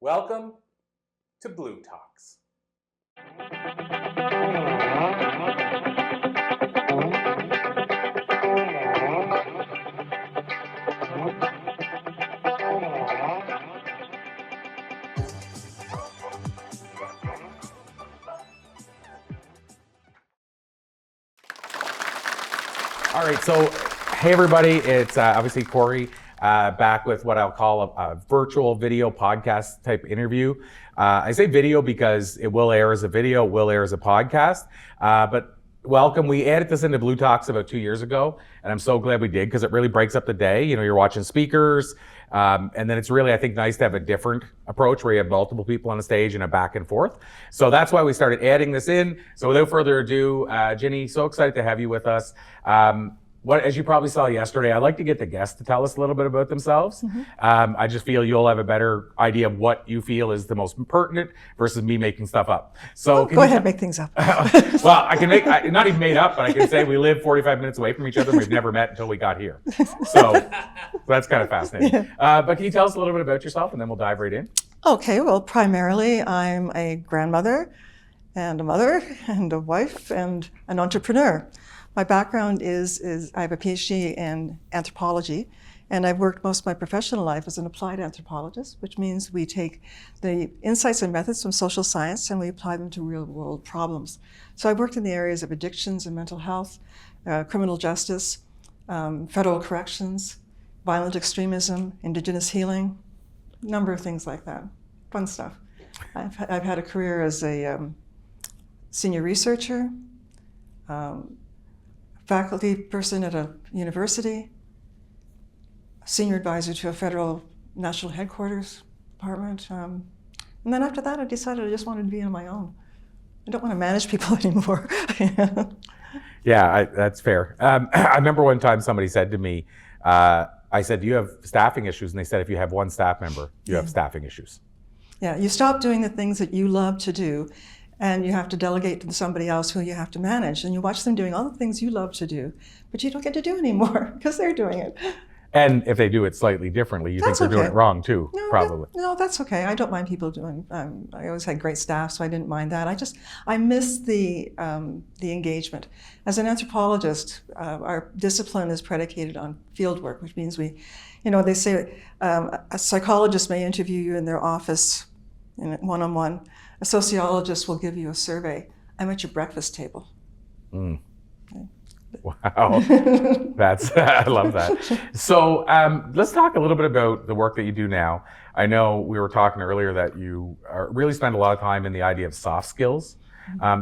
Welcome to bLU Talks. All right, so hey everybody, it's obviously Corey back with what I'll call a virtual video podcast type interview. I say video because it will air as a video, will air as a podcast, but welcome. We added this into bLU Talks about 2 years ago, and I'm so glad we did because it really breaks up the day. You know, you're watching speakers, and then it's really, I think, nice to have a different approach where you have multiple people on the stage and a back and forth. So that's why we started adding this in. So without further ado, Ginny, so excited to have you with us. As you probably saw yesterday, I'd like to get the guests to tell us a little bit about themselves. I just feel you'll have a better idea of what you feel is the most pertinent versus me making stuff up. So go ahead, make things up. Well, I can not even made up, but I can say we live 45 minutes away from each other and we've never met until we got here. So that's kind of fascinating. But can you tell us a little bit about yourself and then we'll dive right in? Okay, well, primarily I'm a grandmother and a mother and a wife and an entrepreneur. My background is I have a PhD in anthropology, and I've worked most of my professional life as an applied anthropologist, which means we take the insights and methods from social science and we apply them to real world problems. So I've worked in the areas of addictions and mental health, criminal justice, federal corrections, violent extremism, indigenous healing, a number of things like that. Fun stuff. I've had a career as a senior researcher, faculty person at a university, senior advisor to a federal national headquarters department. And then after that, I decided I just wanted to be on my own. I don't want to manage people anymore. Yeah, that's fair. I remember one time somebody said to me, I said, do you have staffing issues? And they said, if you have one staff member, you have staffing issues. Yeah, you stop doing the things that you love to do, and you have to delegate to somebody else who you have to manage. And you watch them doing all the things you love to do, but you don't get to do anymore because they're doing it. And if they do it slightly differently, you think they're doing it wrong too, probably. No, that's okay. I don't mind people doing, I always had great staff, so I didn't mind that. I miss the engagement. As an anthropologist, our discipline is predicated on field work, which means they say a psychologist may interview you in their office in one-on-one. A sociologist will give you a survey. I'm at your breakfast table. Mm. Okay. Wow, I love that. So let's talk a little bit about the work that you do now. I know we were talking earlier that you really spend a lot of time in the idea of soft skills.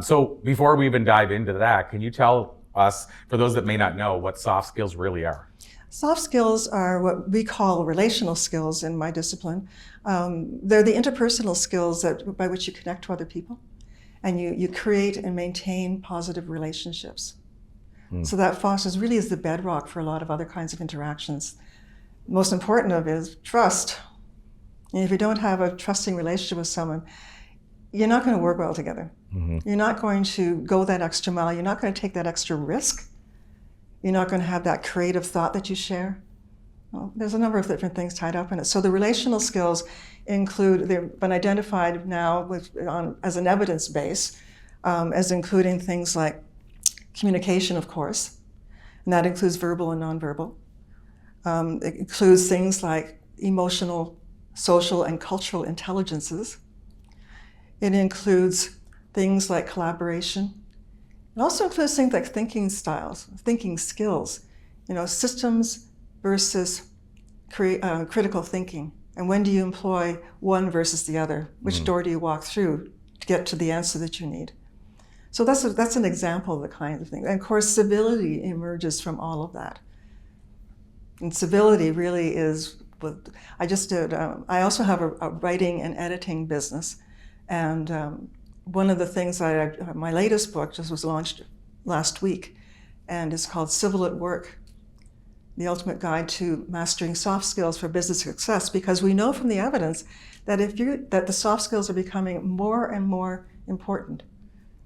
So before we even dive into that, can you tell us, for those that may not know, what soft skills really are? Soft skills are what we call relational skills in my discipline. They're the interpersonal skills by which you connect to other people, and you create and maintain positive relationships. So that fosters really is the bedrock for a lot of other kinds of interactions. Most important of is trust. And if you don't have a trusting relationship with someone, you're not going to work well together. You're not going to go that extra mile. You're not going to take that extra risk. You're not going to have that creative thought that you share. Well, there's a number of different things tied up in it. So the relational skills include, they've been identified now as an evidence base, as including things like communication, of course, and that includes verbal and nonverbal. It includes things like emotional, social, and cultural intelligences. It includes things like collaboration. It also includes things like thinking styles, thinking skills, systems versus critical thinking. And when do you employ one versus the other? Which door do you walk through to get to the answer that you need? So that's an example of the kind of thing. And of course, civility emerges from all of that. And civility really is what I just did. I also have a writing and editing business. And one of the things my latest book just was launched last week, and it's called Civil at Work, The Ultimate Guide to Mastering Soft Skills for Business Success, because we know from the evidence that that the soft skills are becoming more and more important,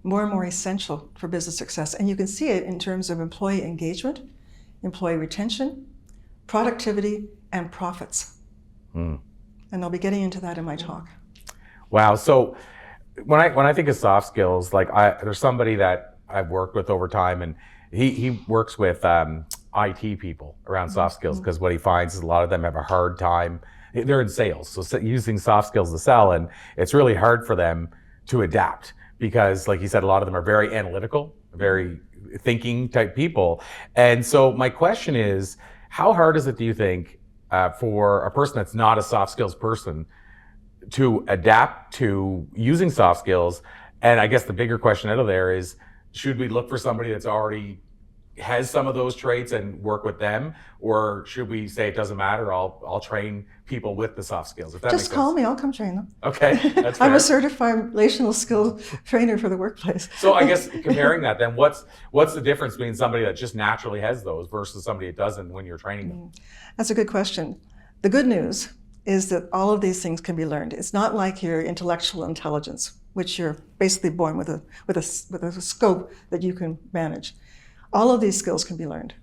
more and more essential for business success. And you can see it in terms of employee engagement, employee retention, productivity, and profits. And I'll be getting into that in my talk. Wow. So when I think of soft skills, like there's somebody that I've worked with over time, and he works with IT people around soft skills, because what he finds is a lot of them have a hard time. They're in sales, so using soft skills to sell, and it's really hard for them to adapt because, like you said, a lot of them are very analytical, very thinking type people. And so my question is, how hard is it, do you think, for a person that's not a soft skills person to adapt to using soft skills? And I guess the bigger question out of there is, should we look for somebody that's already has some of those traits and work with them, or should we say it doesn't matter, I'll train people with the soft skills? If that Just makes call sense. me, I'll come train them. Okay, that's fair. I'm a certified relational skill trainer for the workplace. So I guess comparing that, then what's the difference between somebody that just naturally has those versus somebody that doesn't when you're training them? That's a good question. The good news is that all of these things can be learned. It's not like your intellectual intelligence, which you're basically born with a scope that you can manage. All of these skills can be learned,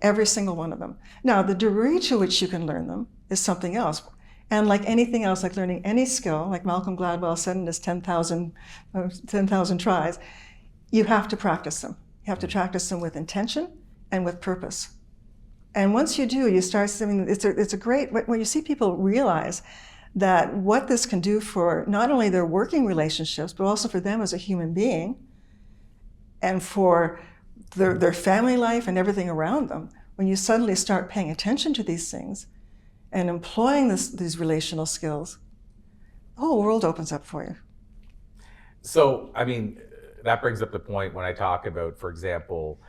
every single one of them. Now, the degree to which you can learn them is something else. And like anything else, like learning any skill, like Malcolm Gladwell said in his 10,000 tries, you have to practice them. You have to practice them with intention and with purpose. And once you do, you start seeing, it's a great, when you see people realize that what this can do for not only their working relationships, but also for them as a human being, and for their family life and everything around them, when you suddenly start paying attention to these things and employing these relational skills, the whole world opens up for you. So, I mean, that brings up the point when I talk about, for example,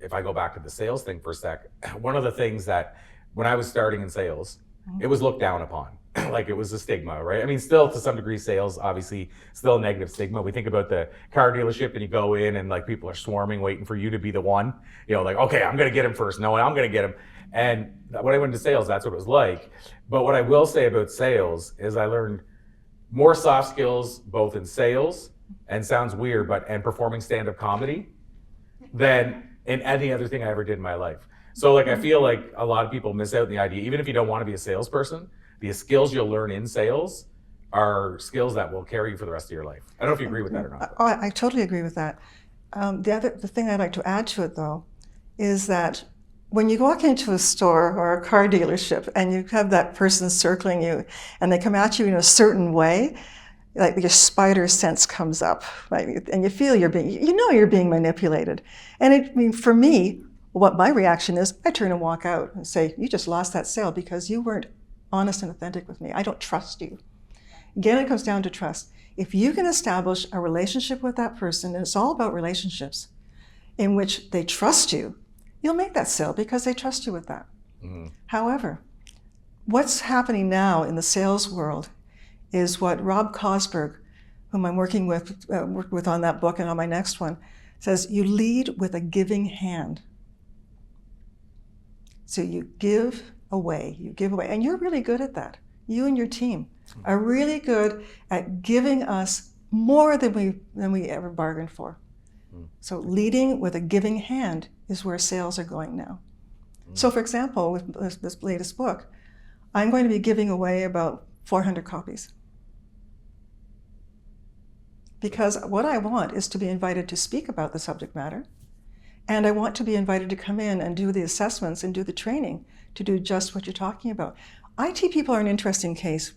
if I go back to the sales thing for a sec, one of the things that when I was starting in sales, it was looked down upon. Like, it was a stigma, right? I mean, still to some degree, sales, obviously, still a negative stigma. We think about the car dealership and you go in and like people are swarming, waiting for you to be the one, like, okay, I'm going to get him first. No, I'm going to get him. And when I went into sales, that's what it was like. But what I will say about sales is I learned more soft skills, both in sales and sounds weird, and performing stand-up comedy than in any other thing I ever did in my life. So like, I feel like a lot of people miss out on the idea, even if you don't want to be a salesperson, the skills you'll learn in sales are skills that will carry you for the rest of your life. I don't know if you agree with that or not. I totally agree with that. The thing I'd like to add to it, though, is that when you walk into a store or a car dealership and you have that person circling you and they come at you in a certain way, like your spider sense comes up, right? And you feel you're being manipulated. And for me, what my reaction is, I turn and walk out and say, you just lost that sale because you weren't honest and authentic with me. I don't trust you. Again, it comes down to trust. If you can establish a relationship with that person, and it's all about relationships, in which they trust you, you'll make that sale because they trust you with that. Mm-hmm. However, what's happening now in the sales world is what Rob Cosberg, whom I'm working with on that book and on my next one, says, you lead with a giving hand. So you give away, and you're really good at that. You and your team are really good at giving us more than we ever bargained for. So leading with a giving hand is where sales are going now. So for example, with this latest book, I'm going to be giving away about 400 copies. Because what I want is to be invited to speak about the subject matter, and I want to be invited to come in and do the assessments and do the training to do just what you're talking about. IT people are an interesting case.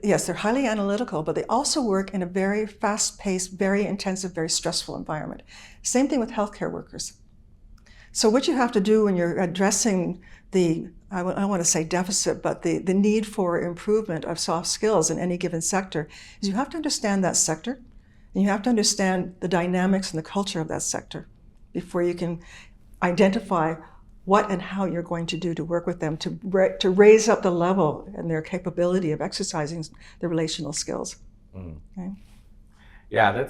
Yes, they're highly analytical, but they also work in a very fast-paced, very intensive, very stressful environment. Same thing with healthcare workers. So what you have to do when you're addressing the, I want to say deficit, but the need for improvement of soft skills in any given sector, is you have to understand that sector, and you have to understand the dynamics and the culture of that sector before you can identify what and how you're going to do to work with them to raise up the level and their capability of exercising the relational skills. Mm. Okay? Yeah,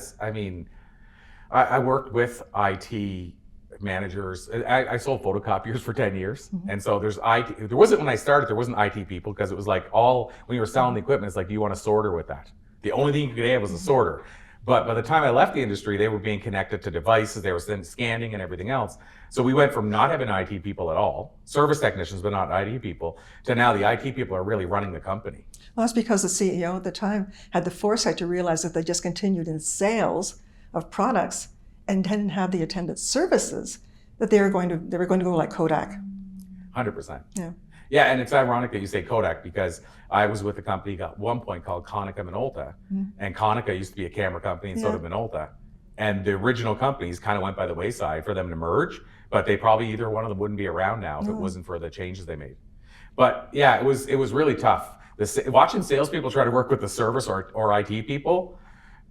I worked with IT managers. I sold photocopiers for 10 years. Mm-hmm. And so there wasn't, when I started, there wasn't IT people, because it was like when you were selling the equipment, it's like, do you want a sorter with that? The only thing you could have was a sorter. But by the time I left the industry, they were being connected to devices, they were then scanning and everything else. So we went from not having IT people at all, service technicians, but not IT people, to now the IT people are really running the company. Well, that's because the CEO at the time had the foresight to realize that they just continued in sales of products and didn't have the attendant services, that they were going to go like Kodak. 100%. Yeah. Yeah, and it's ironic that you say Kodak, because I was with a company at one point called Konica Minolta, and Konica used to be a camera company, and so did Minolta. And the original companies kind of went by the wayside for them to merge, but they probably either one of them wouldn't be around now if it wasn't for the changes they made. But yeah, it was really tough. Watching salespeople try to work with the service or IT people,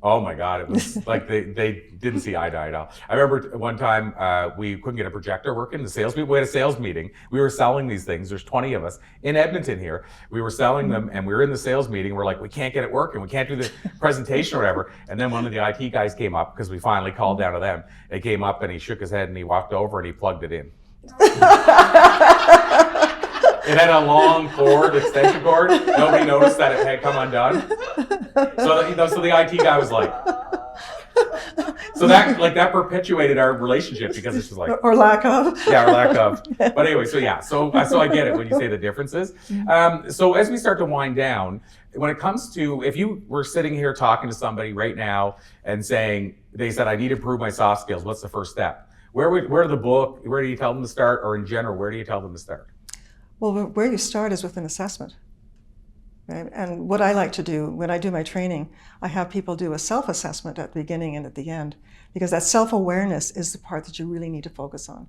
oh my God, it was like they didn't see eye to eye at all. I remember one time we couldn't get a projector working. The salespeople, we had a sales meeting. We were selling these things. There's 20 of us in Edmonton here. We were selling them, and we were in the sales meeting. We're like, we can't get it working. We can't do the presentation or whatever. And then one of the IT guys came up, because we finally called down to them. He came up and he shook his head and he walked over and he plugged it in. It had a long cord, extension cord. Nobody noticed that it had come undone. So the IT guy was like, so that perpetuated our relationship, because it's just like, or lack of. Yeah, or lack of. But anyway, so I get it when you say the differences. So as we start to wind down, when it comes to, if you were sitting here talking to somebody right now and saying, they said, I need to improve my soft skills, what's the first step? Where do you tell them to start, or in general, where do you tell them to start? Well, where you start is with an assessment. Right? And what I like to do when I do my training, I have people do a self-assessment at the beginning and at the end, because that self-awareness is the part that you really need to focus on.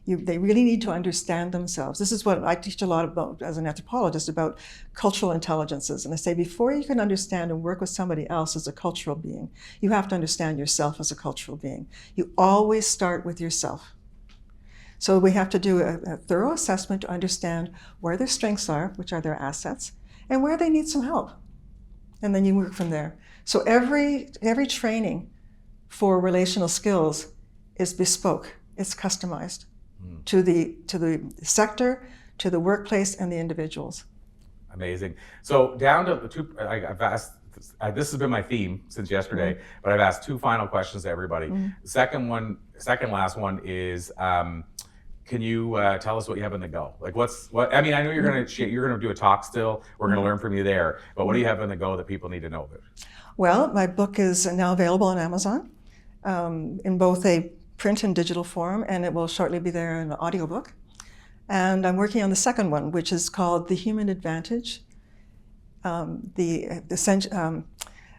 They really need to understand themselves. This is what I teach a lot about as an anthropologist, about cultural intelligences. And I say, before you can understand and work with somebody else as a cultural being, you have to understand yourself as a cultural being. You always start with yourself. So we have to do a thorough assessment to understand where their strengths are, which are their assets, and where they need some help. And then you work from there. So every training for relational skills is bespoke. It's customized to the sector, to the workplace, and the individuals. Amazing. So down to two, I've asked, this has been my theme since yesterday, but I've asked two final questions to everybody. The second last one is, can you tell us what you have in the go? Like I mean, I know you're gonna do a talk still. We're gonna learn from you there, but what do you have in the go that people need to know about? Well, my book is now available on Amazon in both a print and digital form, and it will shortly be there in an audiobook. And I'm working on the second one, which is called The Human Advantage.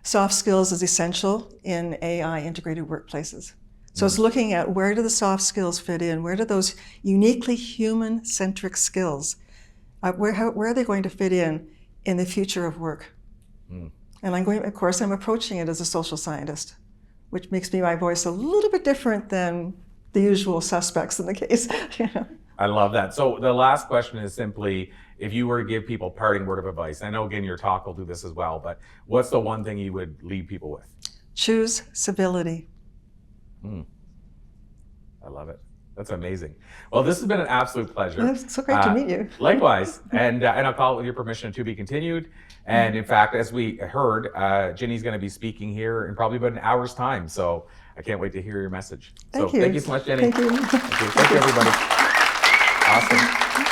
Soft skills is essential in AI integrated workplaces. So it's looking at, where do the soft skills fit in? Where do those uniquely human-centric skills, where are they going to fit in the future of work? And I'm approaching it as a social scientist, which makes my voice a little bit different than the usual suspects in the case. I love that. So the last question is simply, if you were to give people parting word of advice, I know again your talk will do this as well, but what's the one thing you would leave people with? Choose civility. I love it. That's amazing. Well, this has been an absolute pleasure. It's so great to meet you. Likewise. And I'll call it, with your permission, to be continued. And in fact, as we heard, Ginny's going to be speaking here in probably about an hour's time. So I can't wait to hear your message. Thank you. Thank you so much, Ginny. Thank you. Thank you, everybody. Awesome.